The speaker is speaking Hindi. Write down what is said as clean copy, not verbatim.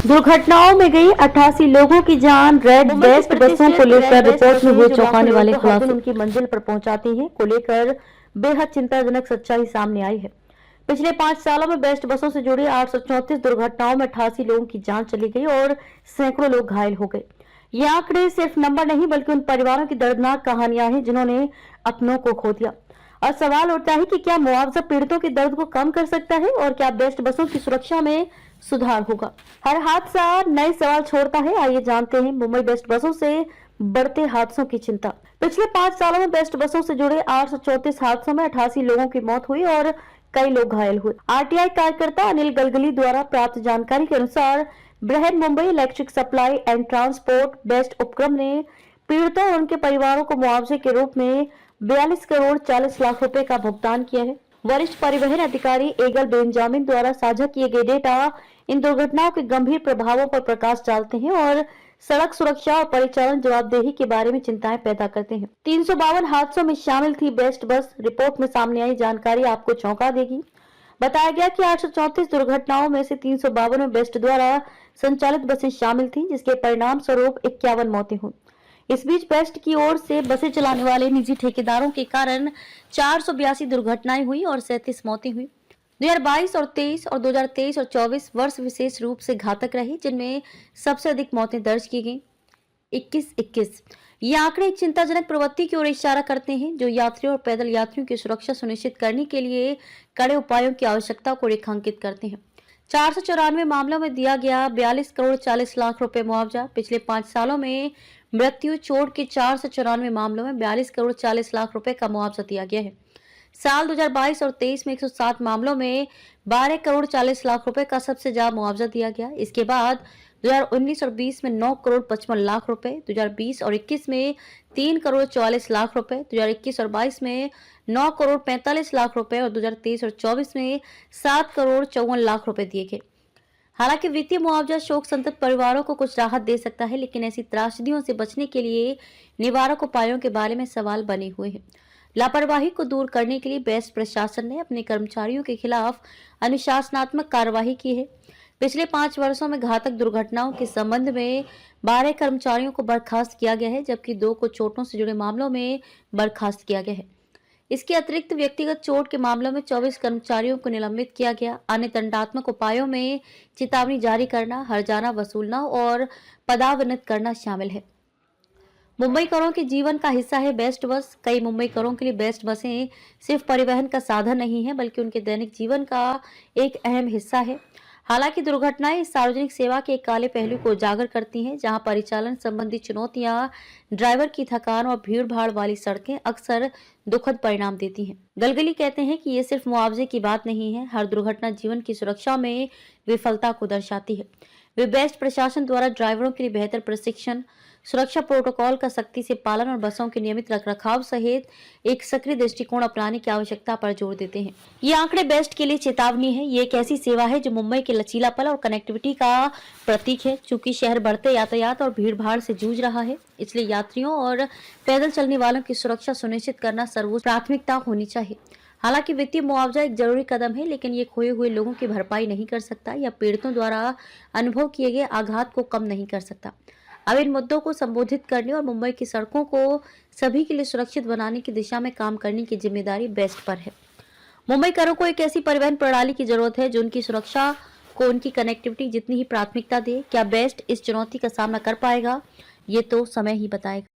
दुर्घटनाओं में गई 88 लोगों की जान। रेड बेस्ट बसों को लेकर रिपोर्ट में हुए चौंकाने वाले खुलासे उनकी मंजिल पर पहुंचाती हैं को लेकर बेहद चिंताजनक सच्चाई सामने आई है। पिछले 5 सालों में बेस्ट बसों से जुड़ी 834 दुर्घटनाओं में 88 लोगों की जान चली गई और सैकड़ों लोग घायल हो गए। ये आंकड़े सिर्फ नंबर नहीं बल्कि उन परिवारों की दर्दनाक कहानियां हैं जिन्होंने अपनों को खो दिया। और सवाल उठता है कि क्या मुआवजा पीड़ितों के दर्द को कम कर सकता है और क्या बेस्ट बसों की सुरक्षा में सुधार होगा। हर हादसा नए सवाल छोड़ता है। आइए जानते हैं मुंबई बेस्ट बसों से बढ़ते हादसों की चिंता। पिछले 5 सालों में बेस्ट बसों से जुड़े 834 हादसों में 88 लोगों की मौत हुई और कई लोग घायल हुए। आरटीआई कार्यकर्ता अनिल गलगली द्वारा प्राप्त जानकारी के अनुसार बृहद Mumbai electric supply and transport best उपक्रम ने पीड़ितों और उनके परिवारों को मुआवजे के रूप में 42 करोड़ 40 लाख रुपए का भुगतान किया है। वरिष्ठ परिवहन अधिकारी एगल बेंजामिन द्वारा साझा किए गए डेटा इन दुर्घटनाओं के गंभीर प्रभावों पर प्रकाश डालते हैं और सड़क सुरक्षा और परिचालन जवाबदेही के बारे में चिंताएं पैदा करते हैं। 352 हादसों में शामिल थी बेस्ट बस। रिपोर्ट में सामने आई जानकारी आपको चौंका देगी। बताया गया कि 834 दुर्घटनाओं में से 352 में बेस्ट द्वारा संचालित बसें शामिल थी, जिसके परिणाम स्वरूप 51 मौतें हुई। इस बीच बेस्ट की ओर से बसें चलाने वाले निजी ठेकेदारों के कारण 482 दुर्घटनाएं हुई और 37 मौतें हुई। 2022 और 23 और 2023 और 24 वर्ष विशेष रूप से घातक रहे, जिनमें सबसे अधिक मौतें दर्ज की गई 21। ये आंकड़े एक चिंताजनक प्रवृत्ति की ओर इशारा करते हैं जो यात्रियों और पैदल यात्रियों की सुरक्षा सुनिश्चित करने के लिए कड़े उपायों की आवश्यकता को रेखांकित करते हैं। 494 मामलों में दिया गया 42 करोड़ 40 लाख रुपए मुआवजा। पिछले 5 सालों में मृत्यु चोट के 494 मामलों में 42 करोड़ 40 लाख रुपए का मुआवजा दिया गया है। साल 2022 और 23 में 107 मामलों में 12 करोड़ 40 लाख रुपए का सबसे ज्यादा मुआवजा दिया गया। इसके बाद 2019 और 20 में 9 करोड़ 55 लाख रुपए, 2020 और 21 में 3 करोड़ 44 लाख रुपए, 2021 और 22 में 9 करोड़ 45 लाख रुपए और 2023 और 24 में 7 करोड़ 54 लाख रुपए दिए गए। हालांकि वित्तीय मुआवजा शोक संतप्त परिवारों को कुछ राहत दे सकता है, लेकिन ऐसी त्रासदियों से बचने के लिए निवारक उपायों के बारे में सवाल बने हुए हैं। लापरवाही को दूर करने के लिए बेस्ट प्रशासन ने अपने कर्मचारियों के खिलाफ अनुशासनात्मक कार्रवाई की है। पिछले 5 वर्षों में घातक दुर्घटनाओं के संबंध में 12 कर्मचारियों को बर्खास्त किया गया है, जबकि 2 को चोटों से जुड़े मामलों में बर्खास्त किया गया है। इसके अतिरिक्त व्यक्तिगत चोट के मामलों में 24 कर्मचारियों को निलंबित किया गया। अन्य दंडात्मक उपायों में चेतावनी जारी करना, हर्जाना वसूलना और पदावनत करना शामिल है। मुंबई करों के जीवन का हिस्सा है बेस्ट बस। कई मुंबई करों के लिए बेस्ट बसें सिर्फ परिवहन का साधन नहीं है, बल्कि उनके दैनिक जीवन का एक अहम हिस्सा है। हालांकि दुर्घटनाएं सार्वजनिक सेवा के एक काले पहलू को उजागर करती हैं, जहां परिचालन संबंधी चुनौतियां, ड्राइवर की थकान और भीड़-भाड़ वाली सड़कें अक्सर दुखद परिणाम देती हैं। गलगली कहते हैं कि ये सिर्फ मुआवजे की बात नहीं है, हर दुर्घटना जीवन की सुरक्षा में विफलता को दर्शाती है। वे बेस्ट प्रशासन द्वारा ड्राइवरों के लिए बेहतर प्रशिक्षण, सुरक्षा प्रोटोकॉल का सख्ती से पालन और बसों के नियमित रखरखाव सहित एक सक्रिय दृष्टिकोण अपनाने की आवश्यकता पर जोर देते हैं। ये आंकड़े बेस्ट के लिए चेतावनी है। ये एक ऐसी सेवा है जो मुंबई के लचीलापन और कनेक्टिविटी का प्रतीक है। चूंकि शहर बढ़ते यातायात और भीड़-भाड़ से जूझ रहा है, इसलिए यात्रियों और पैदल चलने वालों की सुरक्षा सुनिश्चित करना सर्वोच्च प्राथमिकता होनी चाहिए। हालांकि वित्तीय मुआवजा एक जरूरी कदम है, लेकिन ये खोए हुए लोगों की भरपाई नहीं कर सकता या पीड़ितों द्वारा अनुभव किए गए आघात को कम नहीं कर सकता। अब इन मुद्दों को संबोधित करने और मुंबई की सड़कों को सभी के लिए सुरक्षित बनाने की दिशा में काम करने की जिम्मेदारी बेस्ट पर है। मुंबई करों को एक ऐसी परिवहन प्रणाली की जरूरत है जो उनकी सुरक्षा को उनकी कनेक्टिविटी जितनी ही प्राथमिकता दे। क्या बेस्ट इस चुनौती का सामना कर पाएगा, ये तो समय ही बताएगा।